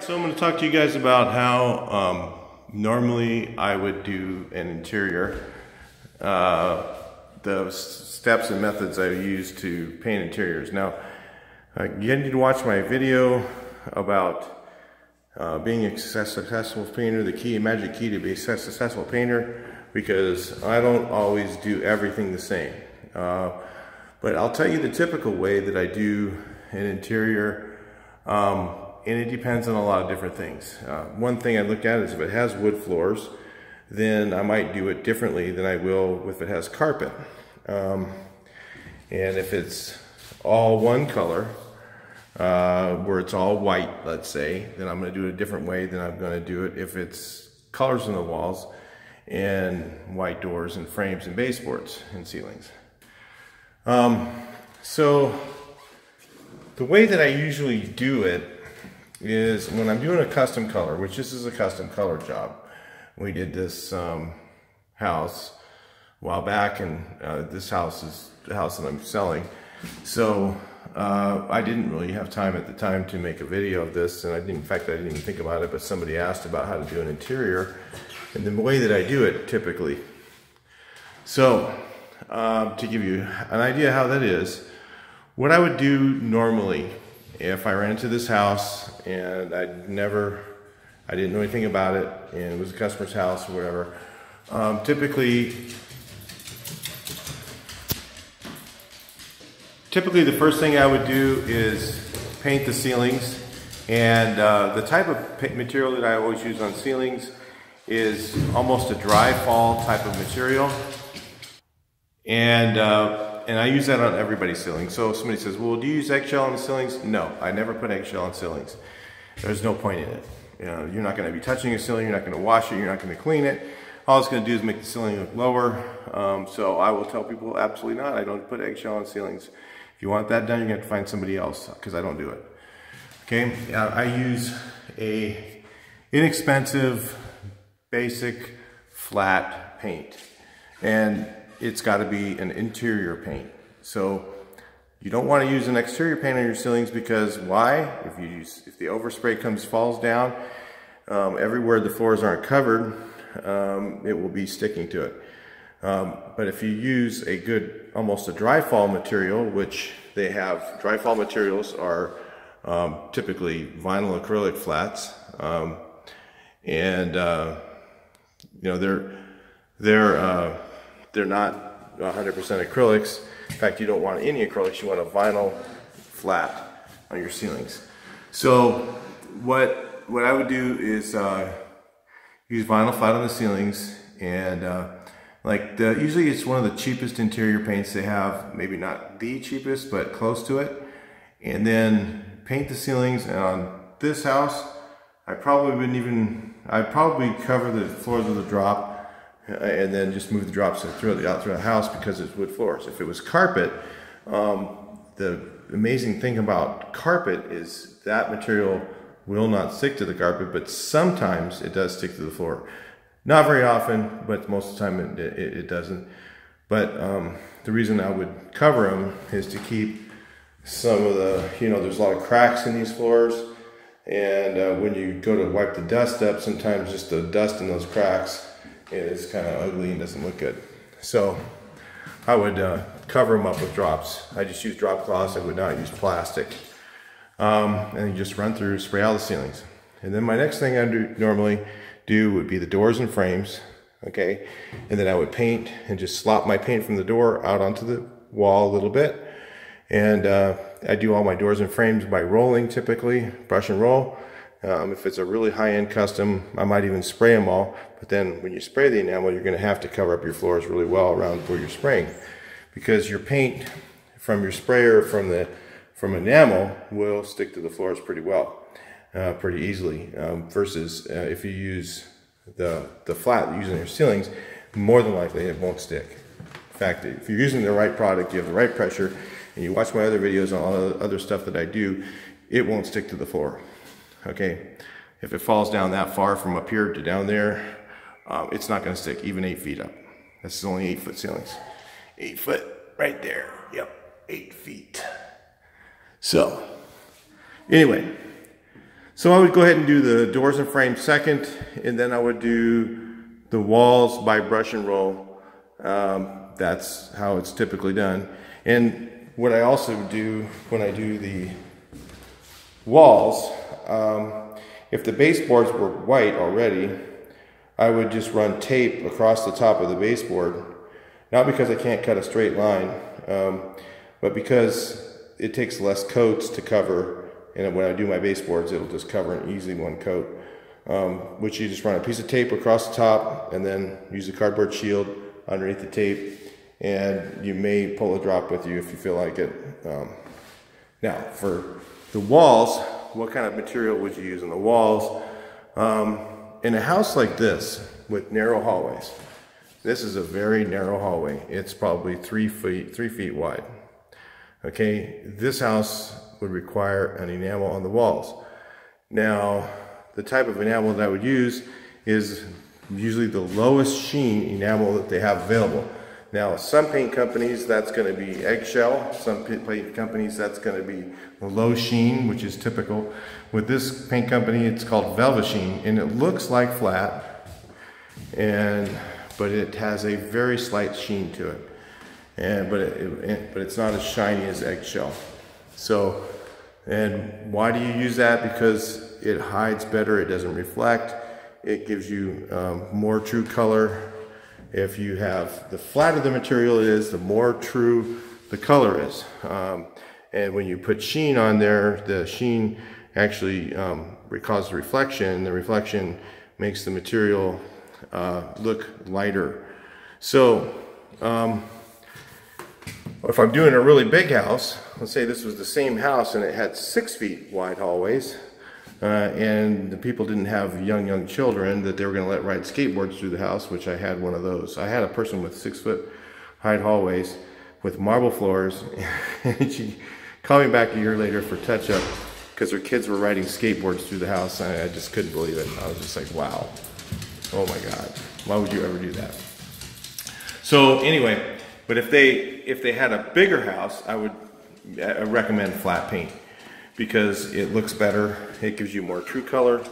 So I'm going to talk to you guys about how normally I would do an interior, the steps and methods I use to paint interiors. Now, you need to watch my video about being a successful painter, the magic key to be a successful painter, because I don't always do everything the same. But I'll tell you the typical way that I do an interior. And it depends on a lot of different things. One thing I look at is if it has wood floors, then I might do it differently than I will if it has carpet. And if it's all one color, where it's all white, let's say, then I'm going to do it a different way than I'm going to do it if it's colors on the walls and white doors and frames and baseboards and ceilings. So the way that I usually do it is when I'm doing a custom color, which this is a custom color job. We did this house a while back, and this house is the house that I'm selling. So I didn't really have time at the time to make a video of this, and in fact I didn't even think about it, but somebody asked about how to do an interior and the way that I do it typically. So to give you an idea how that is, what I would do normally if I ran into this house and I didn't know anything about it, and it was a customer's house or whatever, typically the first thing I would do is paint the ceilings. And the type of material that I always use on ceilings is almost a dry fall type of material. And I use that on everybody's ceiling. So if somebody says, well, do you use eggshell on the ceilings? No, I never put eggshell on ceilings. There's no point in it. You know, you're not going to be touching a ceiling, you're not going to wash it, you're not going to clean it. All it's going to do is make the ceiling look lower. So I will tell people, absolutely not, I don't put eggshell on ceilings. If you want that done, you're going to have to find somebody else, because I don't do it. Okay, I use a inexpensive, basic, flat paint. And it's got to be an interior paint. So you don't want to use an exterior paint on your ceilings, because why? If the overspray falls down, everywhere the floors aren't covered, it will be sticking to it. But if you use a good, almost a dry fall material, which they have, dry fall materials are typically vinyl acrylic flats, and you know, they're not 100% acrylics. In fact, you don't want any acrylics, you want a vinyl flat on your ceilings. So what I would do is use vinyl flat on the ceilings, and usually it's one of the cheapest interior paints they have, maybe not the cheapest, but close to it. And then paint the ceilings. And on this house, I'd probably cover the floors with a drop, and then just move the drops throughout the house, because it's wood floors. If it was carpet, the amazing thing about carpet is that material will not stick to the carpet, but sometimes it does stick to the floor. Not very often, but most of the time it doesn't. But the reason I would cover them is to keep some of the, there's a lot of cracks in these floors, and when you go to wipe the dust up, sometimes just the dust in those cracks is kind of ugly and doesn't look good. So I would cover them up with drops. I just use drop cloths. I would not use plastic. And you just run through, spray all the ceilings. And then my next thing I normally do would be the doors and frames. Okay, and then I would paint and just slop my paint from the door out onto the wall a little bit. And I do all my doors and frames by rolling, typically, brush and roll. If it's a really high-end custom, I might even spray them all. But then when you spray the enamel, you're going to have to cover up your floors really well around where you're spraying, because your paint from your sprayer from enamel will stick to the floors pretty well, pretty easily. Versus if you use the flat that you use on your ceilings, more than likely it won't stick. In fact, if you're using the right product, you have the right pressure, and you watch my other videos on all the other stuff that I do, it won't stick to the floor. Okay, if it falls down that far from up here to down there, it's not going to stick, even 8 feet up. This is only 8-foot ceilings. 8 foot right there. Yep, 8 feet. So, anyway, So I would go ahead and do the doors and frame second, and then I would do the walls by brush and roll. That's how it's typically done. And what I also do when I do the walls, if the baseboards were white already, I would just run tape across the top of the baseboard. Not because I can't cut a straight line, but because it takes less coats to cover. And when I do my baseboards, it'll just cover an easily one coat. Which you just run a piece of tape across the top and then use a cardboard shield underneath the tape. And you may pull a drop with you if you feel like it. Now, for the walls, what kind of material would you use in the walls? In a house like this with narrow hallways, this is a very narrow hallway. It's probably 3 feet wide. Okay, this house would require an enamel on the walls. Now, the type of enamel that I would use is usually the lowest sheen enamel that they have available. Now, some paint companies, that's going to be eggshell. Some paint companies, that's going to be low sheen, which is typical. With this paint company, it's called Velveteen, and it looks like flat, but it has a very slight sheen to it. But it's not as shiny as eggshell. So, and why do you use that? Because it hides better, it doesn't reflect, it gives you more true color. If you have, the flatter the material is, the more true the color is. And when you put sheen on there, the sheen actually causes reflection. The reflection makes the material look lighter. So, if I'm doing a really big house, let's say this was the same house and it had 6 feet wide hallways, and the people didn't have young children that they were going to let ride skateboards through the house, which I had one of those. I had a person with 6 foot high hallways with marble floors, and she called me back a year later for touch-up because her kids were riding skateboards through the house. I just couldn't believe it. I was just like, wow, oh my God, why would you ever do that? So anyway, but if they had a bigger house, I would recommend flat paint because it looks better, it gives you more true color,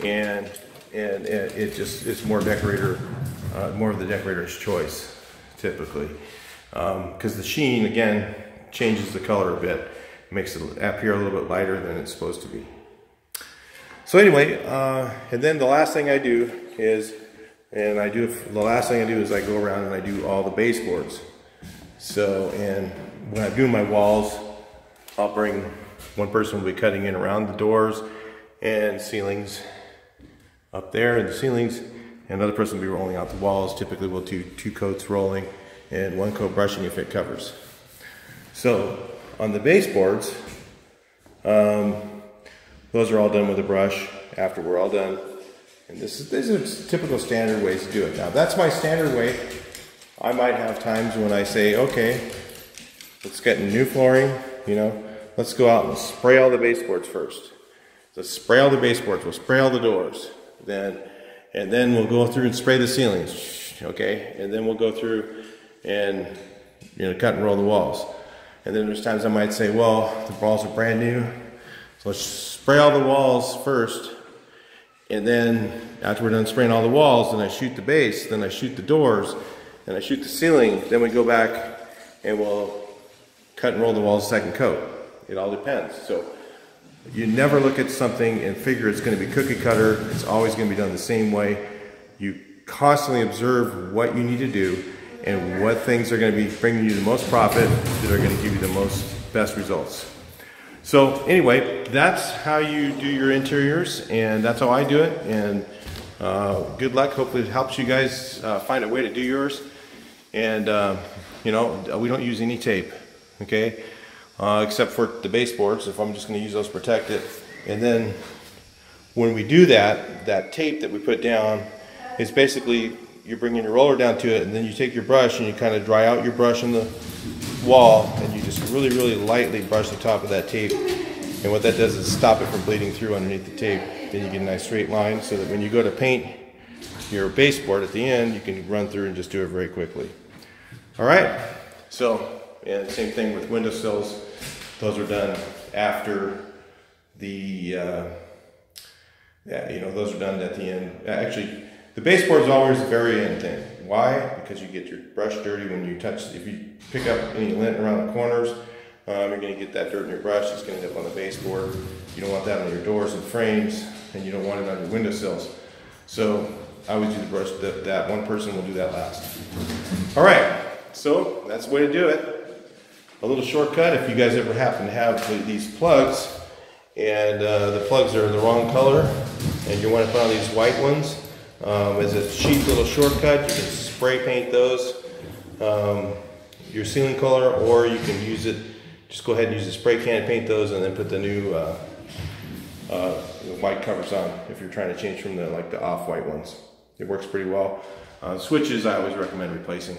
and it's more decorator, more of the decorator's choice typically, because the sheen again changes the color a bit, makes it appear a little bit lighter than it's supposed to be. So anyway, and then the last thing I do is, the last thing I do is I go around and I do all the baseboards. So, and when I'm doing my walls, I'll bring, one person will be cutting in around the doors and ceilings up there and the ceilings, and another person will be rolling out the walls. Typically we'll do 2 coats rolling and 1 coat brushing if it covers. So on the baseboards, those are all done with a brush after we're all done. And these are typical standard ways to do it. Now that's my standard way. I might have times when I say, okay, let's get new flooring, you know, let's go out and spray all the baseboards first. Let's spray all the baseboards, we'll spray all the doors. And then we'll go through and spray the ceilings, okay? And then we'll go through and, you know, cut and roll the walls. And then there's times I might say, well, the walls are brand new, so let's spray all the walls first. And then after we're done spraying all the walls, then I shoot the base, then I shoot the doors, then I shoot the ceiling, then we go back and we'll cut and roll the walls second coat. It all depends. So you never look at something and figure it's going to be cookie cutter. It's always going to be done the same way. You constantly observe what you need to do and what things are going to be bringing you the most profit, that are going to give you the best results. So anyway, that's how you do your interiors, and that's how I do it. And good luck. Hopefully it helps you guys find a way to do yours. And you know, we don't use any tape, okay, except for the baseboards. If I'm just going to use those to protect it. And then when we do that, that tape that we put down is basically, you're bringing your roller down to it, and then you take your brush and you kind of dry out your brush in the wall, and you just really lightly brush the top of that tape. And what that does is stop it from bleeding through underneath the tape. Then you get a nice straight line, so that when you go to paint your baseboard at the end, you can run through and just do it very quickly. All right, so, and same thing with windowsills. Those are done after the Yeah, you know, those are done at the end. Actually, the baseboard is always the very end thing. Why? Because you get your brush dirty when you touch, if you pick up any lint around the corners, you're going to get that dirt in your brush. It's going to end up on the baseboard. You don't want that on your doors and frames, and you don't want it on your windowsills. So I always do the brush, that one person will do that last. All right, so that's the way to do it. A little shortcut, if you guys ever happen to have these plugs, and the plugs are the wrong color, and you want to put on these white ones, as a cheap little shortcut, you can spray paint those, your ceiling color, or you can use it, just go ahead and use the spray can and paint those, and then put the new white covers on if you're trying to change from the off-white ones. It works pretty well. Switches I always recommend replacing.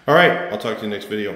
All right, I'll talk to you in the next video.